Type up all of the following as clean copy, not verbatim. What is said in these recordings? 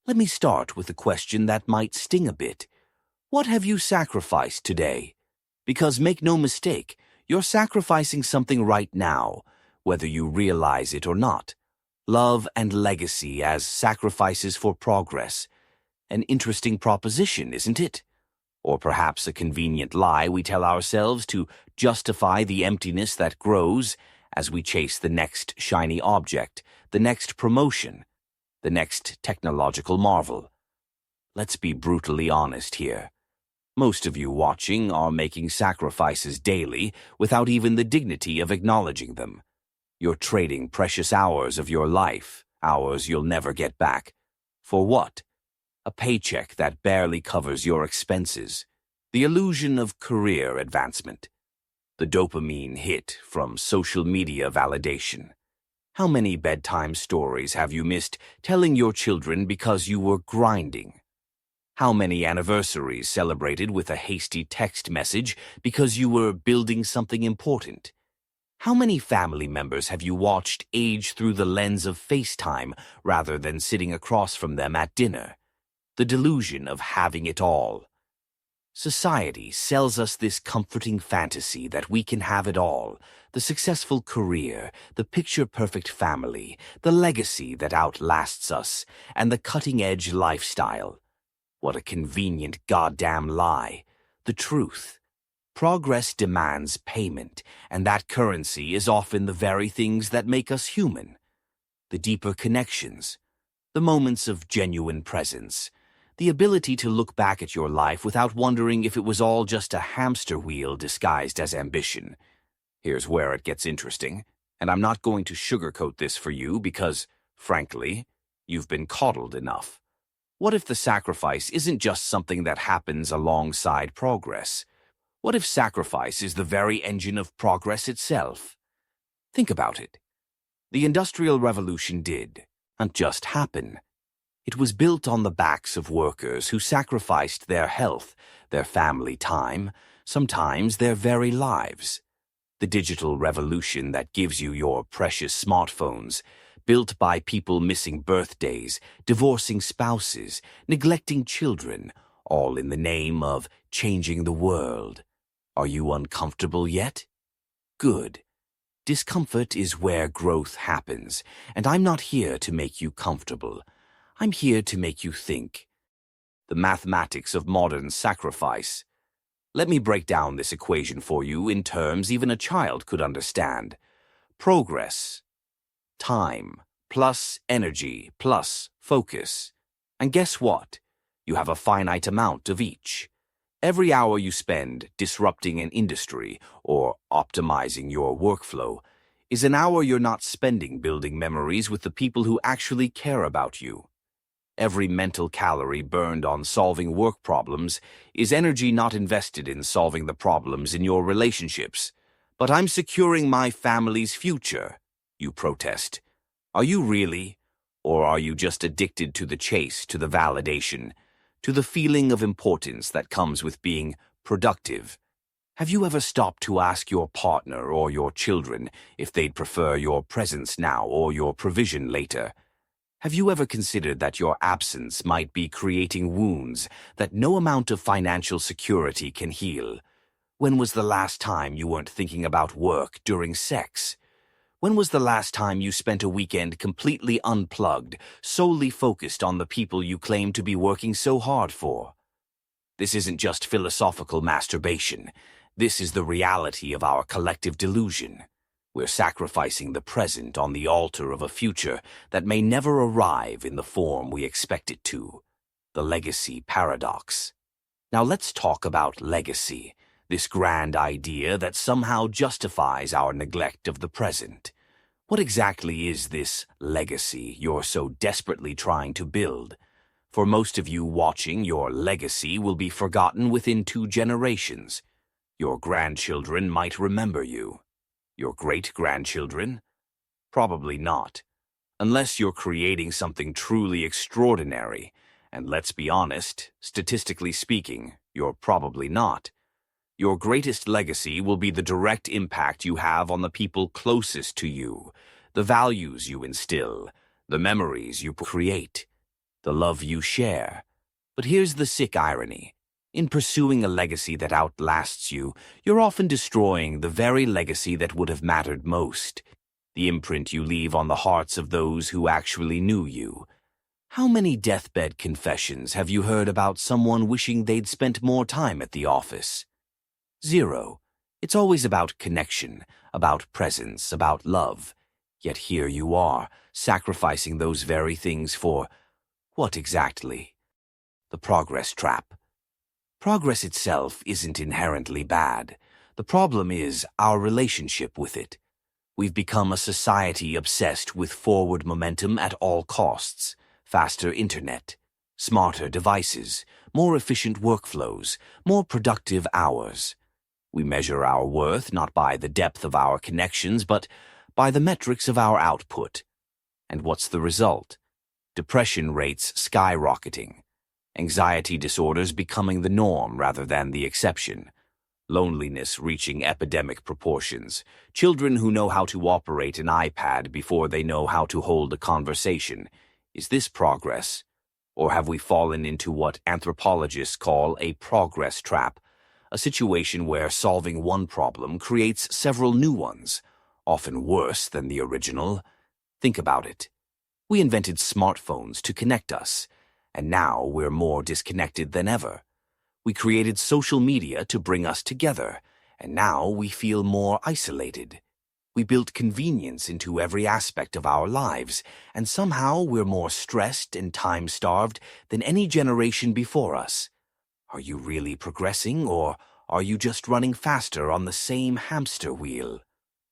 Let me start with a question that might sting a bit. What have you sacrificed today? Because make no mistake, you're sacrificing something right now, whether you realize it or not. Love and legacy as sacrifices for progress. An interesting proposition, isn't it? Or perhaps a convenient lie we tell ourselves to justify the emptiness that grows as we chase the next shiny object, the next promotion, the next technological marvel. Let's be brutally honest here. Most of you watching are making sacrifices daily without even the dignity of acknowledging them. You're trading precious hours of your life, hours you'll never get back. For what? A paycheck that barely covers your expenses. The illusion of career advancement. The dopamine hit from social media validation. How many bedtime stories have you missed telling your children because you were grinding? How many anniversaries celebrated with a hasty text message because you were building something important? How many family members have you watched age through the lens of FaceTime rather than sitting across from them at dinner? The delusion of having it all. Society sells us this comforting fantasy that we can have it all, the successful career, the picture-perfect family, the legacy that outlasts us, and the cutting-edge lifestyle. What a convenient goddamn lie. The truth. Progress demands payment, and that currency is often the very things that make us human. The deeper connections, the moments of genuine presence, the ability to look back at your life without wondering if it was all just a hamster wheel disguised as ambition. Here's where it gets interesting, and I'm not going to sugarcoat this for you because, frankly, you've been coddled enough. What if the sacrifice isn't just something that happens alongside progress? What if sacrifice is the very engine of progress itself? Think about it. The Industrial Revolution did not just happen. It was built on the backs of workers who sacrificed their health, their family time, sometimes their very lives. The digital revolution that gives you your precious smartphones, built by people missing birthdays, divorcing spouses, neglecting children, all in the name of changing the world. Are you uncomfortable yet? Good. Discomfort is where growth happens, and I'm not here to make you comfortable. I'm here to make you think. The mathematics of modern sacrifice. Let me break down this equation for you in terms even a child could understand. Progress. Time plus energy plus focus. And guess what? You have a finite amount of each. Every hour you spend disrupting an industry or optimizing your workflow is an hour you're not spending building memories with the people who actually care about you. Every mental calorie burned on solving work problems is energy not invested in solving the problems in your relationships. But I'm securing my family's future, you protest. Are you really? Or are you just addicted to the chase, to the validation, to the feeling of importance that comes with being productive? Have you ever stopped to ask your partner or your children if they'd prefer your presence now or your provision later? Have you ever considered that your absence might be creating wounds that no amount of financial security can heal? When was the last time you weren't thinking about work during sex? When was the last time you spent a weekend completely unplugged, solely focused on the people you claim to be working so hard for? This isn't just philosophical masturbation. This is the reality of our collective delusion. We're sacrificing the present on the altar of a future that may never arrive in the form we expect it to. The legacy paradox. Now let's talk about legacy, this grand idea that somehow justifies our neglect of the present. What exactly is this legacy you're so desperately trying to build? For most of you watching, your legacy will be forgotten within 2 generations. Your grandchildren might remember you. Your great-grandchildren? Probably not. Unless you're creating something truly extraordinary, and let's be honest, statistically speaking, you're probably not. Your greatest legacy will be the direct impact you have on the people closest to you, the values you instill, the memories you create. the love you share. But here's the sick irony. In pursuing a legacy that outlasts you, you're often destroying the very legacy that would have mattered most, the imprint you leave on the hearts of those who actually knew you. How many deathbed confessions have you heard about someone wishing they'd spent more time at the office? Zero. It's always about connection, about presence, about love. Yet here you are, sacrificing those very things for what exactly? The progress trap. Progress itself isn't inherently bad. The problem is our relationship with it. We've become a society obsessed with forward momentum at all costs. Faster internet, smarter devices, more efficient workflows, more productive hours. We measure our worth not by the depth of our connections, but by the metrics of our output. And what's the result? Depression rates skyrocketing. Anxiety disorders becoming the norm rather than the exception. Loneliness reaching epidemic proportions. Children who know how to operate an iPad before they know how to hold a conversation. Is this progress? Or have we fallen into what anthropologists call a progress trap? A situation where solving one problem creates several new ones, often worse than the original. Think about it. We invented smartphones to connect us, and now we're more disconnected than ever. We created social media to bring us together, and now we feel more isolated. We built convenience into every aspect of our lives, and somehow we're more stressed and time-starved than any generation before us. Are you really progressing, or are you just running faster on the same hamster wheel?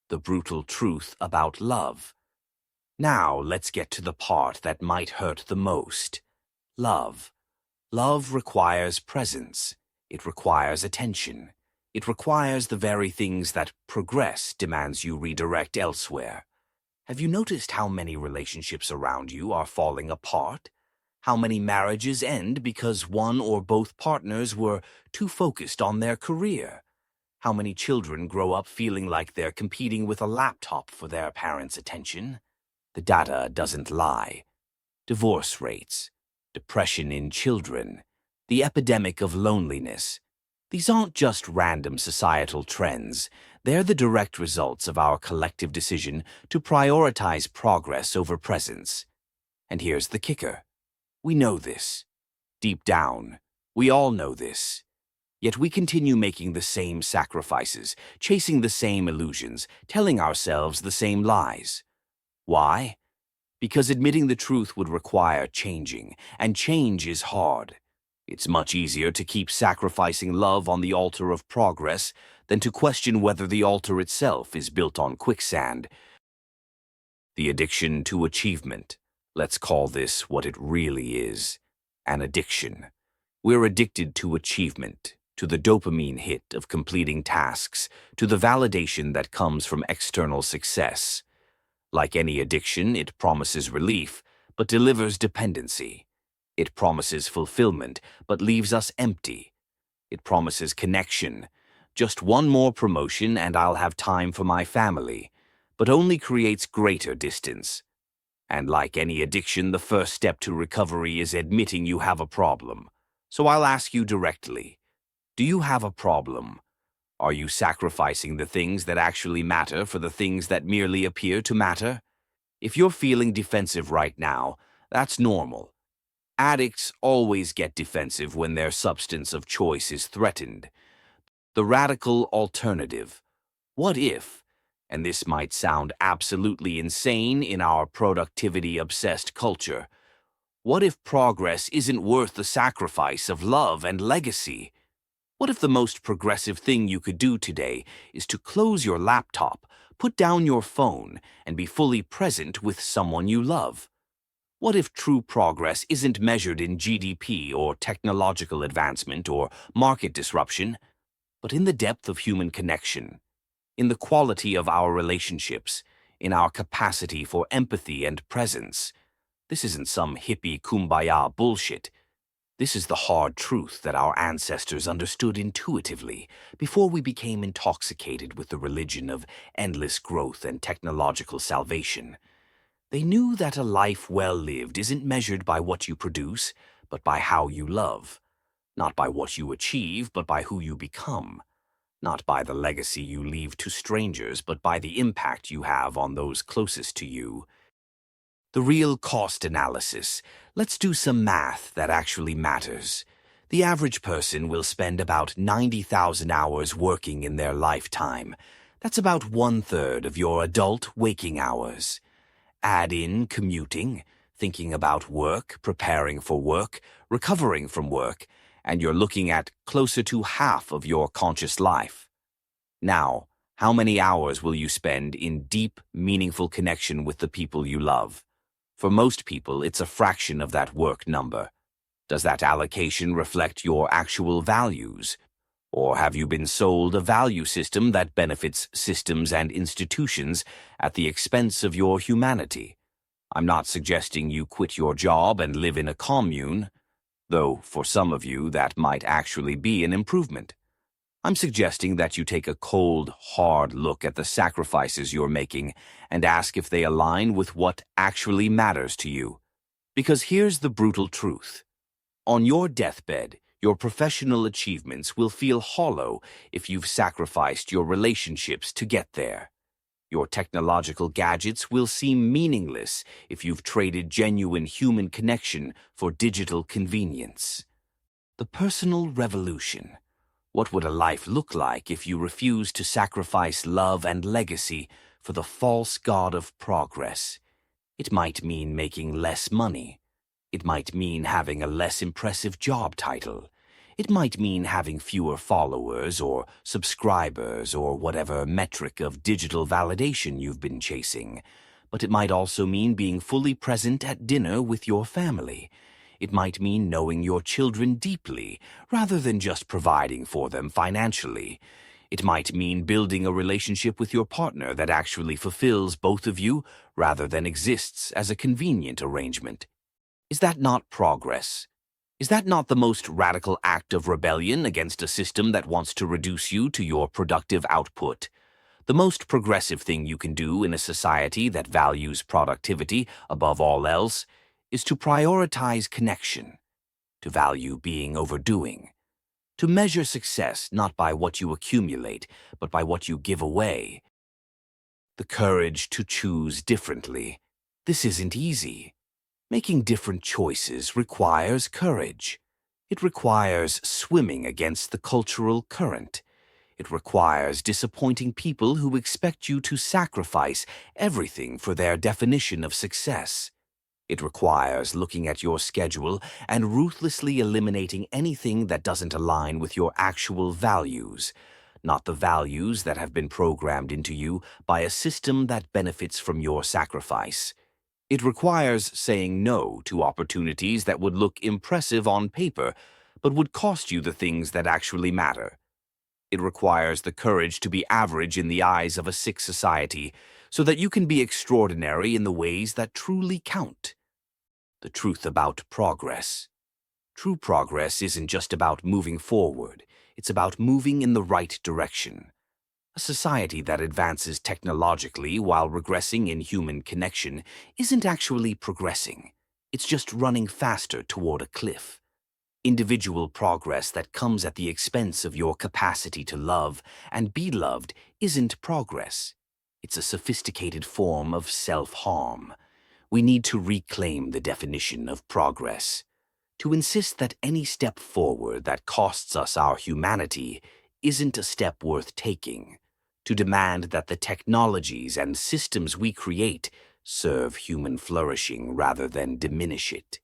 The brutal truth about love. Now let's get to the part that might hurt the most. Love. Love requires presence. It requires attention. It requires the very things that progress demands you redirect elsewhere. Have you noticed how many relationships around you are falling apart? How many marriages end because one or both partners were too focused on their career? How many children grow up feeling like they're competing with a laptop for their parents' attention? The data doesn't lie. Divorce rates, depression in children, the epidemic of loneliness. These aren't just random societal trends. They're the direct results of our collective decision to prioritize progress over presence. And here's the kicker. We know this. Deep down, we all know this. Yet we continue making the same sacrifices, chasing the same illusions, telling ourselves the same lies. Why? Because admitting the truth would require changing, and change is hard. It's much easier to keep sacrificing love on the altar of progress than to question whether the altar itself is built on quicksand. The addiction to achievement. Let's call this what it really is, an addiction. We're addicted to achievement, to the dopamine hit of completing tasks, to the validation that comes from external success. Like any addiction, it promises relief, but delivers dependency. It promises fulfillment, but leaves us empty. It promises connection. Just one more promotion and I'll have time for my family, but only creates greater distance. And like any addiction, the first step to recovery is admitting you have a problem. So I'll ask you directly, do you have a problem? Are you sacrificing the things that actually matter for the things that merely appear to matter? If you're feeling defensive right now, that's normal. Addicts always get defensive when their substance of choice is threatened. The radical alternative. What if, and this might sound absolutely insane in our productivity-obsessed culture, what if progress isn't worth the sacrifice of love and legacy? What if the most progressive thing you could do today is to close your laptop, put down your phone, and be fully present with someone you love? What if true progress isn't measured in GDP or technological advancement or market disruption, but in the depth of human connection, in the quality of our relationships, in our capacity for empathy and presence? This isn't some hippie kumbaya bullshit. This is the hard truth that our ancestors understood intuitively before we became intoxicated with the religion of endless growth and technological salvation. They knew that a life well lived isn't measured by what you produce, but by how you love. Not by what you achieve, but by who you become. Not by the legacy you leave to strangers, but by the impact you have on those closest to you. The real cost analysis. Let's do some math that actually matters. The average person will spend about 90,000 hours working in their lifetime. That's about 1/3 of your adult waking hours. Add in commuting, thinking about work, preparing for work, recovering from work, and you're looking at closer to half of your conscious life. Now, how many hours will you spend in deep, meaningful connection with the people you love? For most people, it's a fraction of that work number. Does that allocation reflect your actual values? Or have you been sold a value system that benefits systems and institutions at the expense of your humanity? I'm not suggesting you quit your job and live in a commune, though for some of you that might actually be an improvement. I'm suggesting that you take a cold, hard look at the sacrifices you're making and ask if they align with what actually matters to you. Because here's the brutal truth. On your deathbed, your professional achievements will feel hollow if you've sacrificed your relationships to get there. Your technological gadgets will seem meaningless if you've traded genuine human connection for digital convenience. The personal revolution. What would a life look like if you refused to sacrifice love and legacy for the false god of progress? It might mean making less money. It might mean having a less impressive job title. It might mean having fewer followers or subscribers or whatever metric of digital validation you've been chasing. But it might also mean being fully present at dinner with your family. It might mean knowing your children deeply, rather than just providing for them financially. It might mean building a relationship with your partner that actually fulfills both of you, rather than exists as a convenient arrangement. Is that not progress? Is that not the most radical act of rebellion against a system that wants to reduce you to your productive output? The most progressive thing you can do in a society that values productivity above all else is to prioritize connection, to value being over doing, to measure success not by what you accumulate, but by what you give away. The courage to choose differently. This isn't easy. Making different choices requires courage. It requires swimming against the cultural current. It requires disappointing people who expect you to sacrifice everything for their definition of success. It requires looking at your schedule and ruthlessly eliminating anything that doesn't align with your actual values, not the values that have been programmed into you by a system that benefits from your sacrifice. It requires saying no to opportunities that would look impressive on paper, but would cost you the things that actually matter. It requires the courage to be average in the eyes of a sick society, so that you can be extraordinary in the ways that truly count. The truth about progress. True progress isn't just about moving forward, it's about moving in the right direction. A society that advances technologically while regressing in human connection isn't actually progressing. It's just running faster toward a cliff. Individual progress that comes at the expense of your capacity to love and be loved isn't progress. It's a sophisticated form of self-harm. We need to reclaim the definition of progress. To insist that any step forward that costs us our humanity isn't a step worth taking. To demand that the technologies and systems we create serve human flourishing rather than diminish it.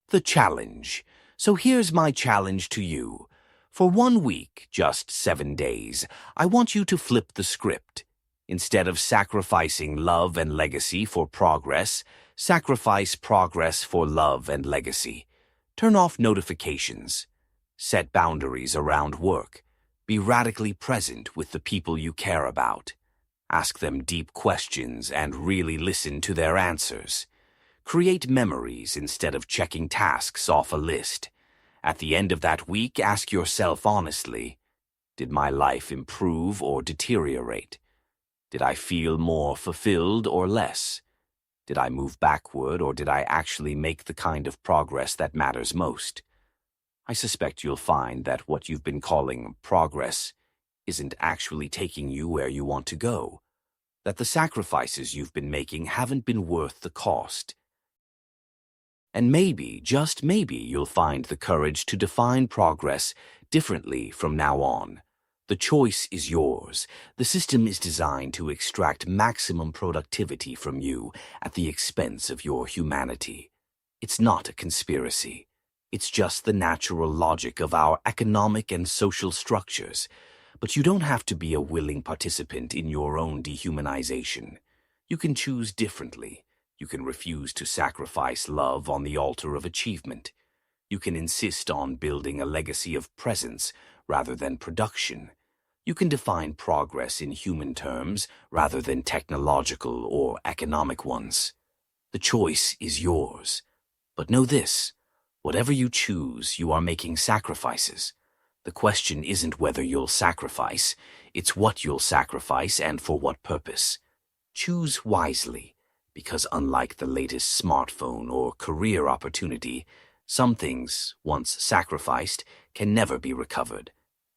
The challenge. So here's my challenge to you. For 1 week, just 7 days, I want you to flip the script. Instead of sacrificing love and legacy for progress, sacrifice progress for love and legacy. Turn off notifications. Set boundaries around work. Be radically present with the people you care about. Ask them deep questions and really listen to their answers. Create memories instead of checking tasks off a list. At the end of that week, ask yourself honestly, did my life improve or deteriorate? Did I feel more fulfilled or less? Did I move backward, or did I actually make the kind of progress that matters most? I suspect you'll find that what you've been calling progress isn't actually taking you where you want to go, that the sacrifices you've been making haven't been worth the cost. And maybe, just maybe, you'll find the courage to define progress differently from now on. The choice is yours. The system is designed to extract maximum productivity from you at the expense of your humanity. It's not a conspiracy. It's just the natural logic of our economic and social structures. But you don't have to be a willing participant in your own dehumanization. You can choose differently. You can refuse to sacrifice love on the altar of achievement. You can insist on building a legacy of presence rather than production. You can define progress in human terms rather than technological or economic ones. The choice is yours. But know this, whatever you choose, you are making sacrifices. The question isn't whether you'll sacrifice, it's what you'll sacrifice and for what purpose. Choose wisely, because unlike the latest smartphone or career opportunity, some things, once sacrificed, can never be recovered.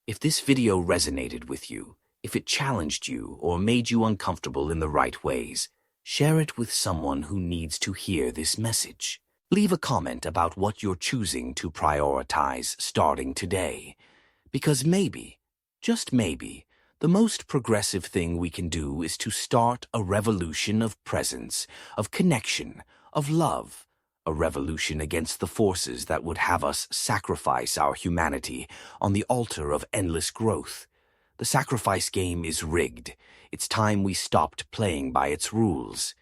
If this video resonated with you, if it challenged you or made you uncomfortable in the right ways, share it with someone who needs to hear this message. Leave a comment about what you're choosing to prioritize starting today. Because maybe, just maybe, the most progressive thing we can do is to start a revolution of presence, of connection, of love. A revolution against the forces that would have us sacrifice our humanity on the altar of endless growth. The sacrifice game is rigged. It's time we stopped playing by its rules.